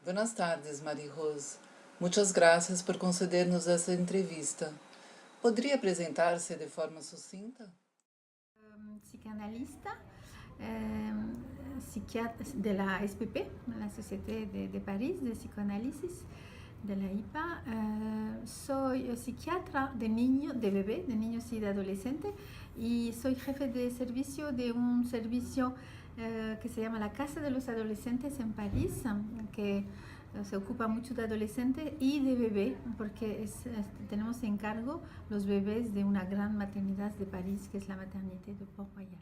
Buenas tardes, Marie-Rose. Muchas gracias por concedernos esta entrevista. ¿Podría presentarse de forma sucinta? Psicanalista, psiquiatra de la SPP, la Société de París de Psicoanálisis, de la IPA. Soy psiquiatra de niños, de bebé, de niños y de adolescentes, y soy jefe de servicio de un servicio que se llama la Casa de los Adolescentes en París, que se ocupa mucho de adolescentes y de bebé, porque tenemos en cargo los bebés de una gran maternidad de París, que es la Maternité de Port-Royal.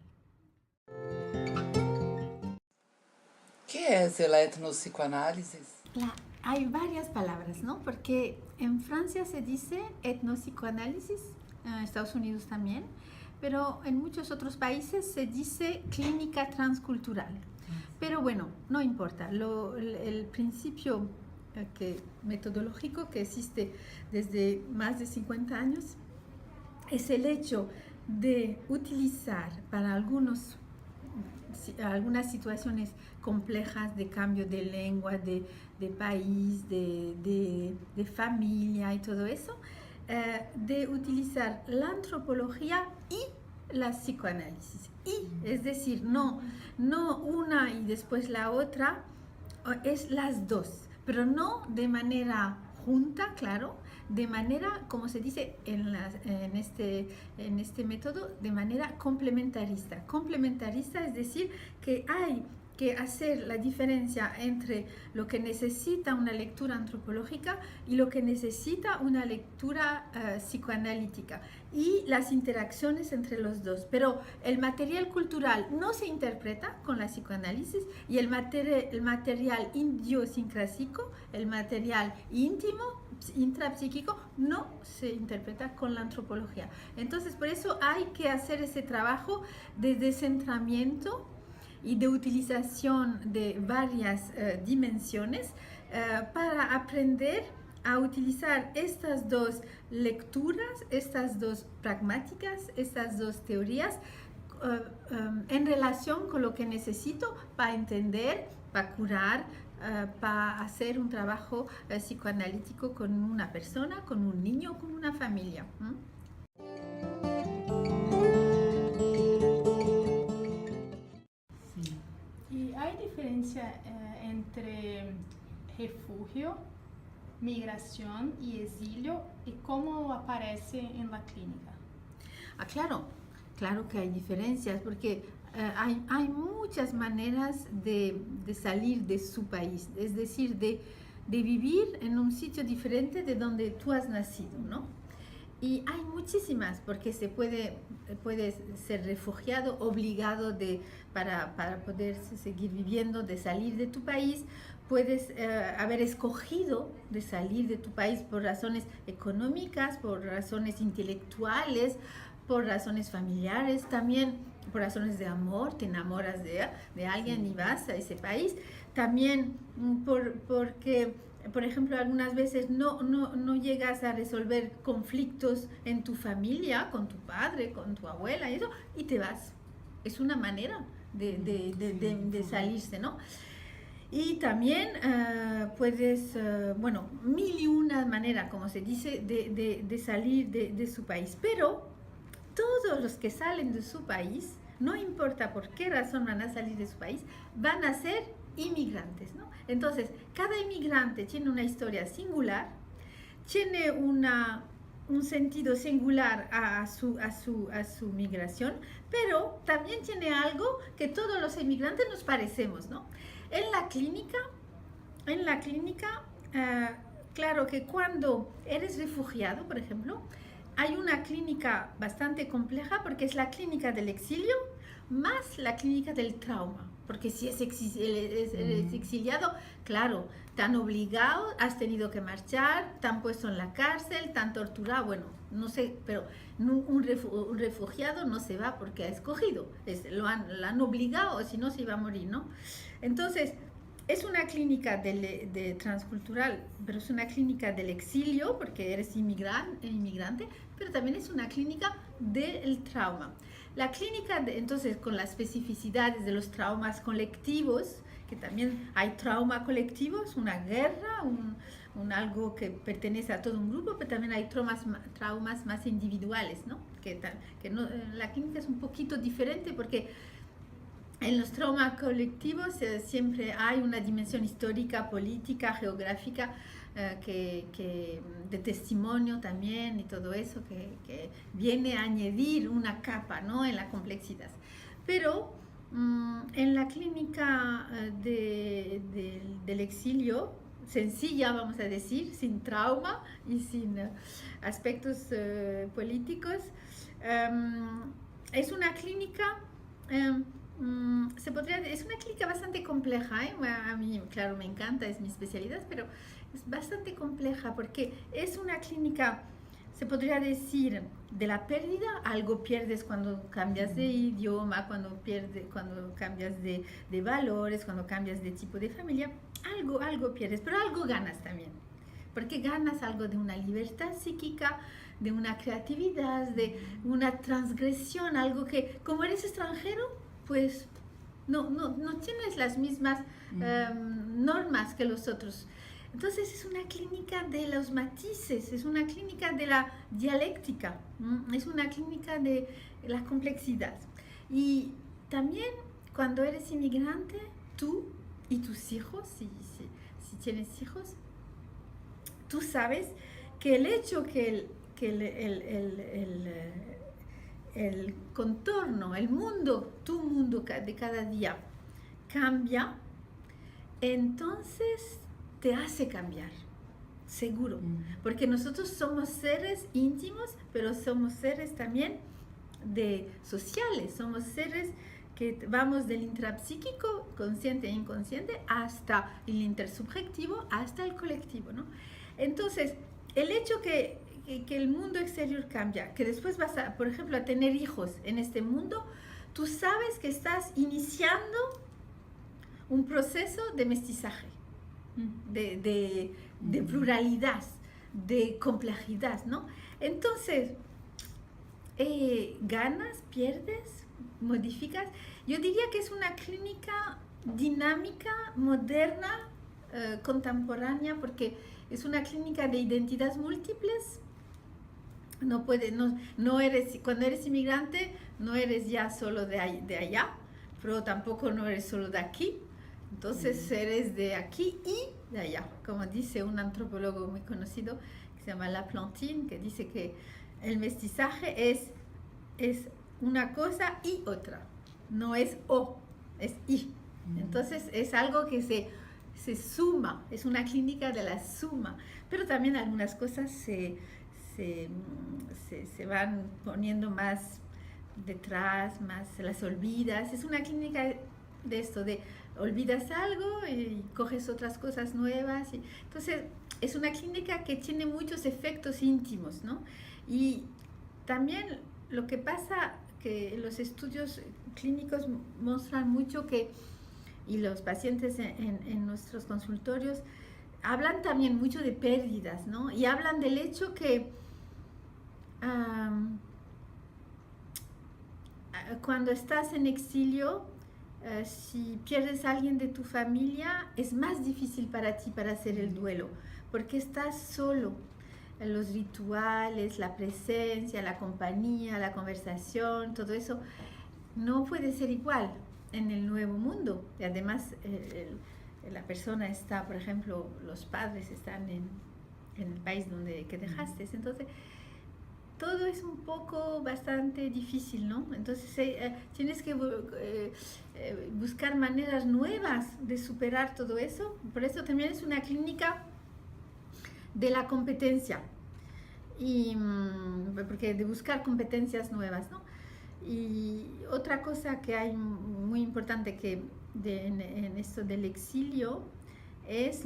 ¿Qué es el etnopsicoanálisis? Hay varias palabras, ¿no? Porque en Francia se dice etnopsicoanálisis, en Estados Unidos también, pero en muchos otros países se dice clínica transcultural. Pero bueno, no importa. El principio metodológico que existe desde más de 50 años es el hecho de utilizar para algunas situaciones complejas de cambio de lengua, de país, de familia y todo eso, de utilizar la antropología y la psicoanálisis. Es decir, no una y después la otra, es las dos, pero no de manera junta, claro, de manera, como se dice en este método, de manera complementarista. Complementarista es decir que hay que hacer la diferencia entre lo que necesita una lectura antropológica y lo que necesita una lectura psicoanalítica, y las interacciones entre los dos. Pero el material cultural no se interpreta con la psicoanálisis, y el material idiosincrásico, el material íntimo, intrapsíquico, no se interpreta con la antropología. Entonces, por eso hay que hacer ese trabajo de descentramiento y de utilización de varias dimensiones para aprender a utilizar estas dos lecturas, estas dos pragmáticas, estas dos teorías en relación con lo que necesito para entender, para curar, para hacer un trabajo psicoanalítico con una persona, con un niño, con una familia. Sí. ¿Y hay diferencia entre refugio, migración y exilio, y cómo aparece en la clínica? Claro que hay diferencias, porque hay muchas maneras de salir de su país, es decir, de vivir en un sitio diferente de donde tú has nacido, ¿no? Y hay muchísimas, porque puede ser refugiado, obligado para poder seguir viviendo, de salir de tu país. Puedes haber escogido de salir de tu país por razones económicas, por razones intelectuales, por razones familiares, también por razones de amor, te enamoras de alguien y vas a ese país. También porque, por ejemplo, algunas veces no llegas a resolver conflictos en tu familia, con tu padre, con tu abuela y eso, y te vas. Es una manera de salirse, ¿no? Y también puedes, mil y una manera, como se dice, de salir de su país. Pero todos los que salen de su país, no importa por qué razón van a salir de su país, van a ser inmigrantes, ¿no? Entonces, cada inmigrante tiene una historia singular, tiene un sentido singular a su migración, pero también tiene algo que todos los inmigrantes nos parecemos, ¿no? En la clínica, claro que cuando eres refugiado, por ejemplo, hay una clínica bastante compleja, porque es la clínica del exilio más la clínica del trauma. Porque si eres exiliado, claro, te han obligado, has tenido que marchar, te han puesto en la cárcel, te han torturado, bueno, no sé, pero un refugiado no se va porque ha escogido, lo han obligado, o si no se iba a morir, ¿no? Entonces, es una clínica de transcultural, pero es una clínica del exilio, porque eres inmigrante, pero también es una clínica del trauma. La clínica, entonces, con las especificidades de los traumas colectivos, porque también hay trauma colectivo, es una guerra, algo que pertenece a todo un grupo, pero también hay traumas más individuales, ¿no? Que no, la clínica es un poquito diferente porque en los traumas colectivos siempre hay una dimensión histórica, política, geográfica, de testimonio también y todo eso que viene a añadir una capa, ¿no? En la complejidad. Pero en la clínica del exilio, sencilla, vamos a decir, sin trauma y sin aspectos políticos, es una clínica... es una clínica bastante compleja, ¿eh? A mí, claro, me encanta, es mi especialidad, pero es bastante compleja porque es una clínica, se podría decir, de la pérdida. Algo pierdes cuando cambias de idioma, cuando cambias de valores, cuando cambias de tipo de familia, algo pierdes, pero algo ganas también, porque ganas algo de una libertad psíquica, de una creatividad, de una transgresión, algo que como eres extranjero, pues no tienes las mismas normas que los otros. Entonces es una clínica de los matices, es una clínica de la dialéctica, es una clínica de la complejidad. Y también cuando eres inmigrante, tú y tus hijos, si tienes hijos, tú sabes que el hecho que el contorno, el mundo, tu mundo de cada día cambia, entonces te hace cambiar, seguro. Porque nosotros somos seres íntimos, pero somos seres también sociales, somos seres que vamos del intrapsíquico, consciente e inconsciente, hasta el intersubjetivo, hasta el colectivo, ¿no? Entonces, el hecho que el mundo exterior cambia, que después vas a, por ejemplo, a tener hijos en este mundo, tú sabes que estás iniciando un proceso de mestizaje, de pluralidad, de complejidad, ¿no? Entonces, ganas, pierdes, modificas. Yo diría que es una clínica dinámica, moderna, contemporánea, porque es una clínica de identidades múltiples. No eres, cuando eres inmigrante, no eres ya solo de allá, pero tampoco no eres solo de aquí. Entonces eres de aquí y de allá, como dice un antropólogo muy conocido que se llama Laplantine, que dice que el mestizaje es una cosa y otra, no es o, es y. Entonces es algo que se suma, es una clínica de la suma, pero también algunas cosas se van poniendo más detrás, más las olvidas. Es una clínica de esto, de olvidas algo y coges otras cosas nuevas. Entonces es una clínica que tiene muchos efectos íntimos, ¿no? Y también lo que pasa, que los estudios clínicos muestran mucho y los pacientes en nuestros consultorios hablan también mucho de pérdidas, ¿no? Y hablan del hecho que cuando estás en exilio, si pierdes a alguien de tu familia, es más difícil para ti para hacer el duelo, porque estás solo. Los rituales, la presencia, la compañía, la conversación, todo eso no puede ser igual en el nuevo mundo. Y además la persona está, por ejemplo, los padres están en el país que dejaste. Entonces, todo es un poco bastante difícil, ¿no? Entonces tienes que buscar maneras nuevas de superar todo eso. Por eso también es una clínica de la competencia, porque de buscar competencias nuevas, ¿no? Y otra cosa que hay muy importante en esto del exilio es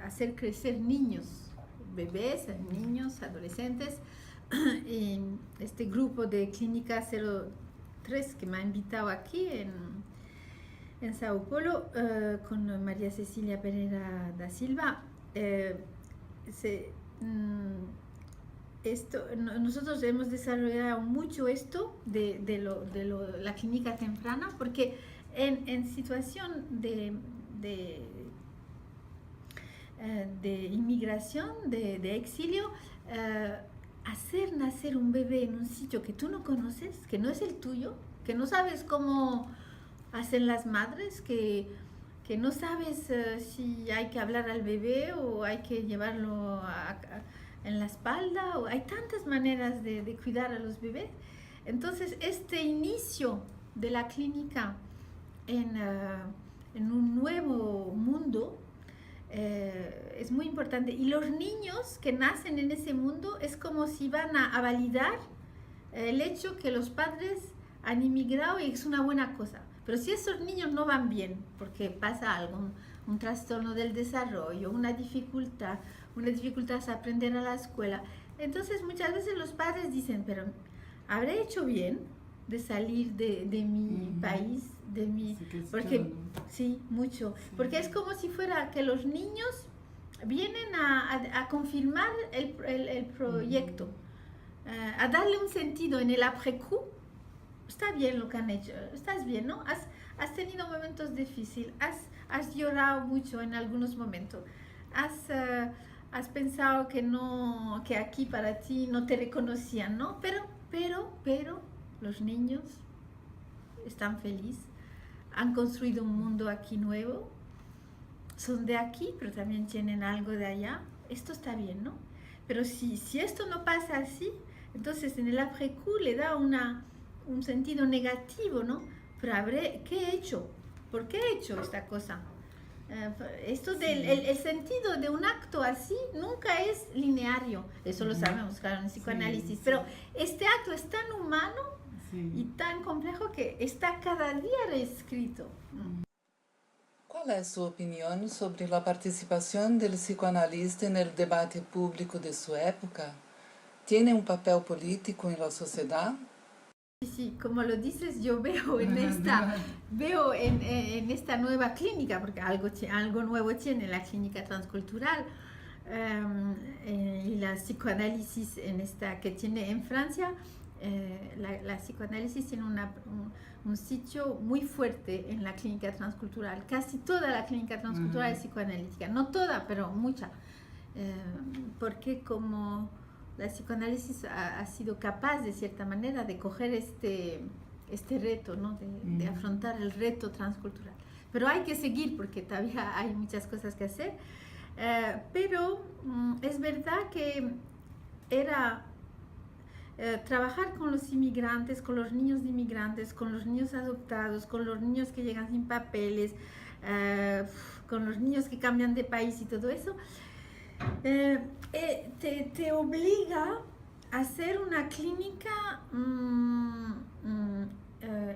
hacer crecer niños, bebés, niños, adolescentes. Y este grupo de Clínica 03 que me ha invitado aquí en Sao Paulo, con María Cecilia, Pereira da Silva, nosotros hemos desarrollado mucho esto la clínica temprana, porque en situación de inmigración, de exilio, hacer nacer un bebé en un sitio que tú no conoces, que no es el tuyo, que no sabes cómo hacen las madres, que no sabes si hay que hablar al bebé o hay que llevarlo en la espalda, o hay tantas maneras de cuidar a los bebés. Entonces, este inicio de la clínica en un nuevo mundo es muy importante. Y los niños que nacen en ese mundo es como si van a validar el hecho que los padres han inmigrado y es una buena cosa. Pero si esos niños no van bien, porque pasa algo, un trastorno del desarrollo, una dificultad a aprender a la escuela, entonces muchas veces los padres dicen, pero ¿habré hecho bien de salir de mi país, de mi... Porque, sí, mucho. Sí. Porque es como si fuera que los niños vienen a confirmar el proyecto, a darle un sentido en el après-coup. Está bien lo que han hecho, estás bien, ¿no? Has tenido momentos difíciles, has llorado mucho en algunos momentos, has pensado que aquí para ti no te reconocían, ¿no? Pero los niños están felices, han construido un mundo aquí nuevo, son de aquí, pero también tienen algo de allá. Esto está bien, ¿no? Pero si esto no pasa así, entonces en el après-coup le da un sentido negativo, ¿no? Pero ¿qué he hecho? ¿Por qué he hecho esta cosa? Esto el sentido de un acto así nunca es lineario, eso lo sabemos, claro, en psicoanálisis, pero este acto es tan humano y tan complejo que está cada día reescrito. ¿Cuál es su opinión sobre la participación del psicoanalista en el debate público de su época? ¿Tiene un papel político en la sociedad? Sí, como lo dices, yo veo en esta nueva clínica, porque algo nuevo tiene la clínica transcultural y la psicoanálisis que tiene en Francia. La psicoanálisis tiene un sitio muy fuerte en la clínica transcultural. Casi toda la clínica transcultural es psicoanalítica, no toda, pero mucha, porque como la psicoanálisis ha sido capaz de cierta manera de coger este reto, ¿no? de afrontar el reto transcultural. Pero hay que seguir porque todavía hay muchas cosas que hacer. Pero es verdad que era trabajar con los inmigrantes, con los niños de inmigrantes, con los niños adoptados, con los niños que llegan sin papeles, con los niños que cambian de país y todo eso. Te obliga a hacer una clínica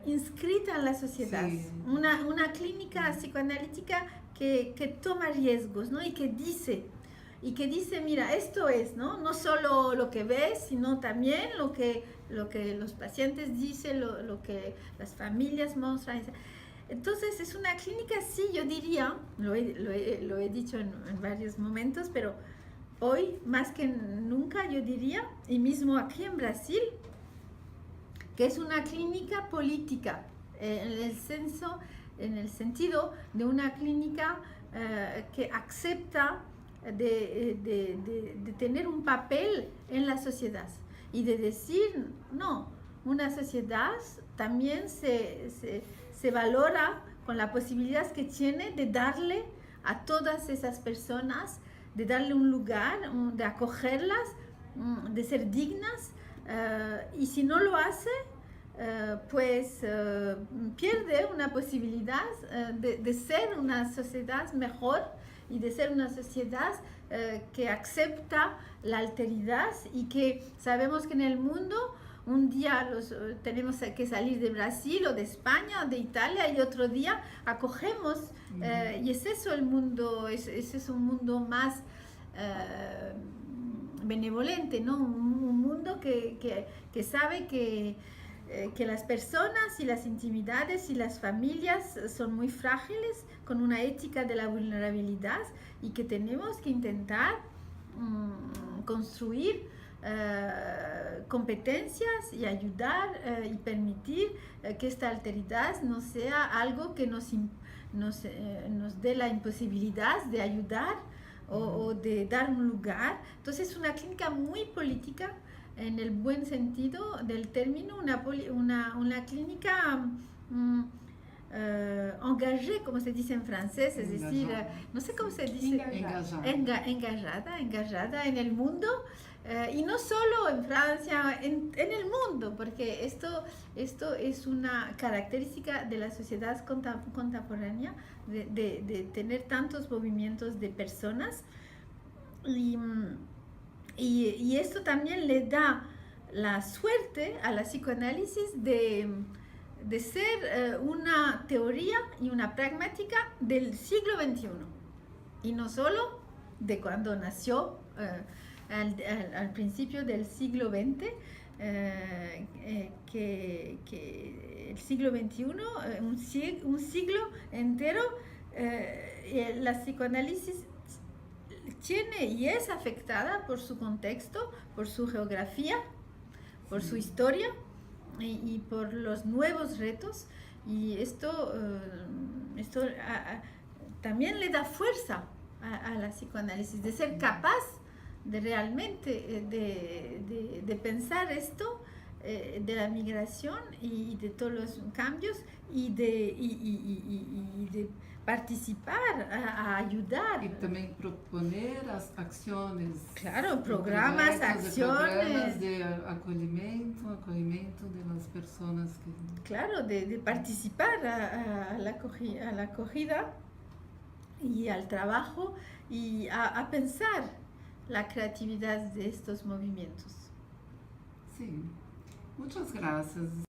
inscrita en la sociedad, sí. Una clínica psicoanalítica que toma riesgos, ¿no? y que dice, mira, esto es, no solo lo que ves, sino también lo que los pacientes dicen, lo que las familias muestran. Entonces es una clínica, sí, yo diría, lo he dicho en varios momentos, pero hoy más que nunca yo diría, y mismo aquí en Brasil, que es una clínica política, en el sentido de una clínica que acepta de tener un papel en la sociedad y de decir, no, una sociedad también se valora con la posibilidad que tiene de darle a todas esas personas, de darle un lugar, de acogerlas, de ser dignas, y si no lo hace, pues pierde una posibilidad de ser una sociedad mejor y de ser una sociedad que acepta la alteridad y que sabemos que en el mundo un día tenemos que salir de Brasil o de España o de Italia y otro día acogemos y es eso el mundo, es un mundo más benevolente, ¿no? Un mundo que sabe que las personas y las intimidades y las familias son muy frágiles, con una ética de la vulnerabilidad y que tenemos que intentar construir competencias y ayudar y permitir que esta alteridad no sea algo que nos dé la imposibilidad de ayudar o de dar un lugar. Entonces es una clínica muy política en el buen sentido del término, una clínica engagée, como se dice en francés, es decir, no sé cómo se dice, engagada en el mundo, y no solo en Francia, en el mundo, porque esto es una característica de la sociedad contemporánea, de tener tantos movimientos de personas, y esto también le da la suerte a la psicoanálisis de ser una teoría y una pragmática del siglo XXI, y no solo de cuando nació al principio del siglo XX, que el siglo XXI, un siglo entero, la psicoanálisis tiene y es afectada por su contexto, por su geografía, por su historia y por los nuevos retos, y esto también le da fuerza a la psicoanálisis de ser capaz de realmente de pensar esto de la migración y de todos los cambios y de participar, a ayudar. Y también proponer las acciones. Claro, programas, acciones. De acogimiento de las personas que... Claro, de participar a la acogida y al trabajo y a pensar la creatividad de estos movimientos. Sí, muchas gracias.